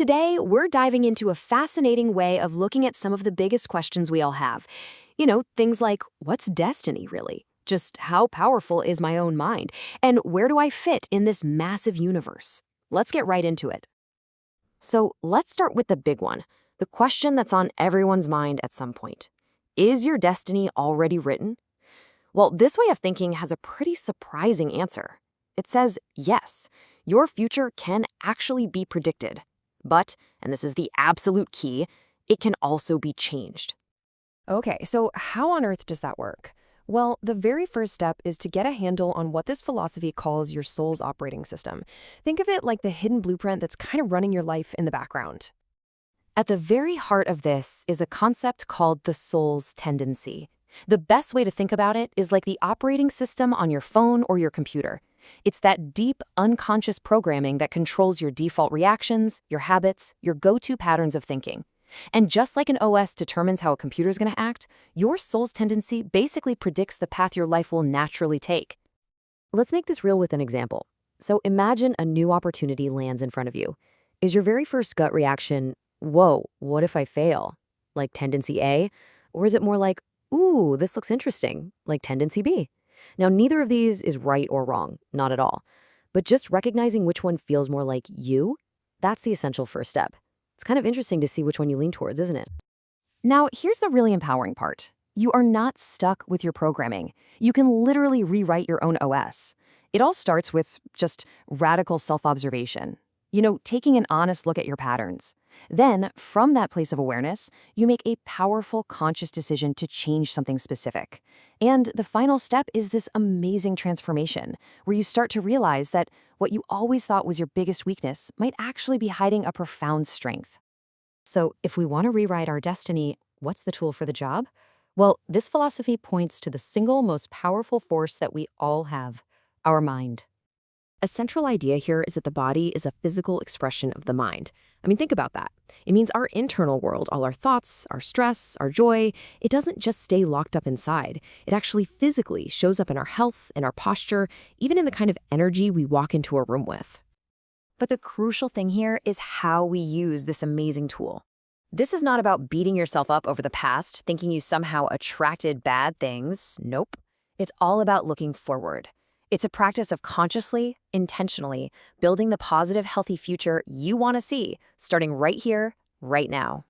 Today, we're diving into a fascinating way of looking at some of the biggest questions we all have. Things like, what's destiny really? Just how powerful is my own mind? And where do I fit in this massive universe? Let's get right into it. So let's start with the big one, the question that's on everyone's mind at some point. Is your destiny already written? Well, this way of thinking has a pretty surprising answer. It says yes, your future can actually be predicted. But, and this is the absolute key, it can also be changed. Okay, so how on earth does that work? Well, the very first step is to get a handle on what this philosophy calls your soul's operating system. Think of it like the hidden blueprint that's kind of running your life in the background. At the very heart of this is a concept called the soul's tendency. The best way to think about it is like the operating system on your phone or your computer. It's that deep, unconscious programming that controls your default reactions, your habits, your go-to patterns of thinking. And just like an OS determines how a computer's going to act, your soul's tendency basically predicts the path your life will naturally take. Let's make this real with an example. So imagine a new opportunity lands in front of you. Is your very first gut reaction, whoa, what if I fail? Like tendency A? Or is it more like, ooh, this looks interesting, like tendency B? Now, neither of these is right or wrong, not at all. But just recognizing which one feels more like you, that's the essential first step. It's kind of interesting to see which one you lean towards, isn't it? Now, here's the really empowering part. You are not stuck with your programming. You can literally rewrite your own OS. It all starts with just radical self-observation. Taking an honest look at your patterns. Then, from that place of awareness, you make a powerful, conscious decision to change something specific. And the final step is this amazing transformation, where you start to realize that what you always thought was your biggest weakness might actually be hiding a profound strength. So, if we want to rewrite our destiny, what's the tool for the job? Well, this philosophy points to the single most powerful force that we all have, our mind. A central idea here is that the body is a physical expression of the mind. Think about that. It means our internal world, all our thoughts, our stress, our joy, it doesn't just stay locked up inside. It actually physically shows up in our health, in our posture, even in the kind of energy we walk into a room with. But the crucial thing here is how we use this amazing tool. This is not about beating yourself up over the past, thinking you somehow attracted bad things. Nope. It's all about looking forward. It's a practice of consciously, intentionally building the positive, healthy future you want to see, starting right here, right now.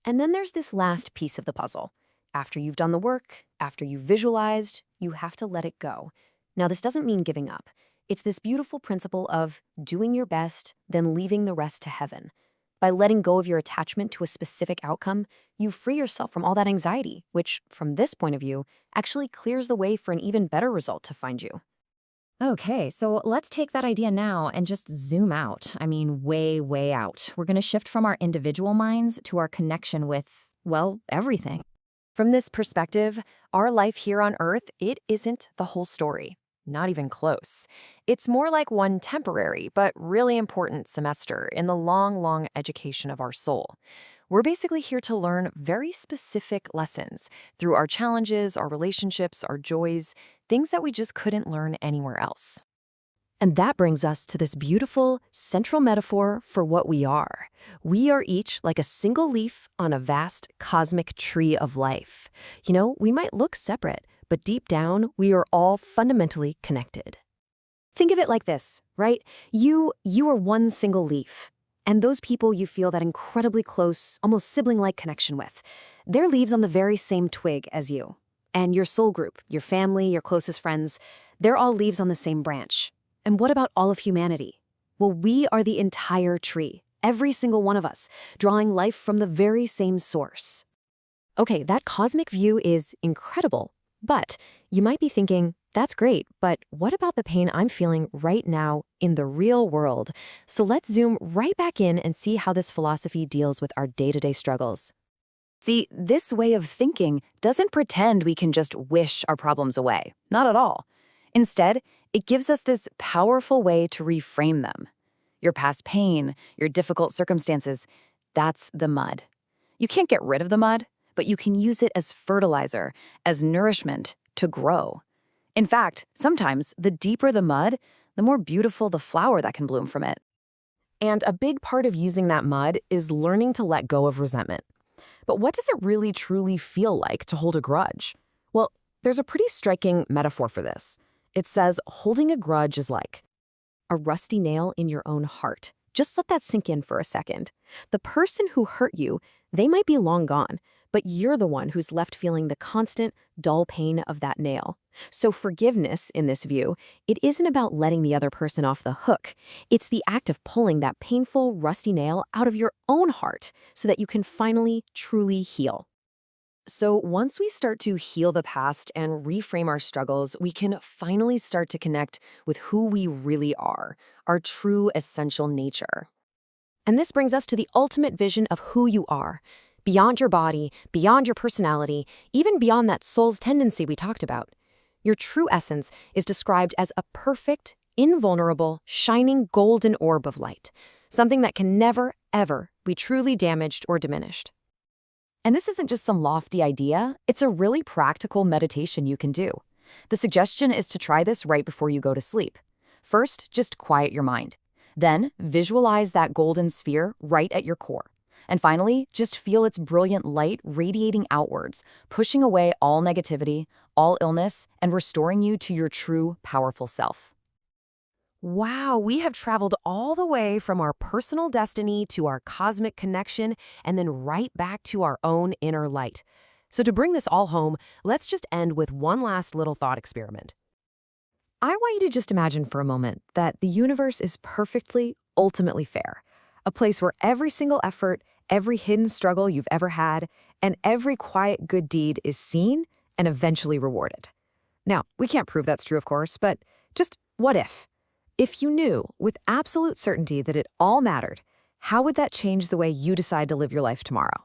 And then there's this last piece of the puzzle. After you've done the work, after you've visualized, you have to let it go. Now, this doesn't mean giving up. It's this beautiful principle of doing your best, then leaving the rest to heaven. By letting go of your attachment to a specific outcome, you free yourself from all that anxiety, which, from this point of view, actually clears the way for an even better result to find you. Okay, so let's take that idea now and just zoom out. Way, way out. We're going to shift from our individual minds to our connection with, well, everything. From this perspective, our life here on Earth, it isn't the whole story. Not even close. It's more like one temporary but really important semester in the long, long education of our soul. We're basically here to learn very specific lessons through our challenges, our relationships, our joys, things that we just couldn't learn anywhere else. And that brings us to this beautiful central metaphor for what we are. We are each like a single leaf on a vast cosmic tree of life. We might look separate, but deep down, we are all fundamentally connected. Think of it like this, right? You are one single leaf. And those people you feel that incredibly close, almost sibling-like connection with, they're leaves on the very same twig as you. And your soul group, your family, your closest friends, they're all leaves on the same branch. And what about all of humanity? Well, we are the entire tree, every single one of us, drawing life from the very same source. Okay, that cosmic view is incredible, but you might be thinking, that's great, but what about the pain I'm feeling right now in the real world? So let's zoom right back in and see how this philosophy deals with our day-to-day struggles. See, this way of thinking doesn't pretend we can just wish our problems away. Not at all. Instead, it gives us this powerful way to reframe them. Your past pain, your difficult circumstances, that's the mud. You can't get rid of the mud, but you can use it as fertilizer, as nourishment to grow. In fact, sometimes the deeper the mud, the more beautiful the flower that can bloom from it. And a big part of using that mud is learning to let go of resentment. But what does it really truly feel like to hold a grudge? Well, there's a pretty striking metaphor for this. It says holding a grudge is like a rusty nail in your own heart. Just let that sink in for a second. The person who hurt you, they might be long gone, but you're the one who's left feeling the constant, dull pain of that nail. So forgiveness, in this view, it isn't about letting the other person off the hook. It's the act of pulling that painful, rusty nail out of your own heart so that you can finally, truly heal. So once we start to heal the past and reframe our struggles, we can finally start to connect with who we really are, our true essential nature. And this brings us to the ultimate vision of who you are. Beyond your body, beyond your personality, even beyond that soul's tendency we talked about. Your true essence is described as a perfect, invulnerable, shining golden orb of light, something that can never, ever be truly damaged or diminished. And this isn't just some lofty idea, it's a really practical meditation you can do. The suggestion is to try this right before you go to sleep. First, just quiet your mind. Then, visualize that golden sphere right at your core. And finally, just feel its brilliant light radiating outwards, pushing away all negativity, all illness, and restoring you to your true, powerful self. Wow, we have traveled all the way from our personal destiny to our cosmic connection and then right back to our own inner light. So to bring this all home, let's just end with one last little thought experiment. I want you to just imagine for a moment that the universe is perfectly, ultimately fair. A place where every single effort, every hidden struggle you've ever had, and every quiet good deed is seen and eventually rewarded. Now, we can't prove that's true, of course, but just what if? If you knew with absolute certainty that it all mattered, how would that change the way you decide to live your life tomorrow?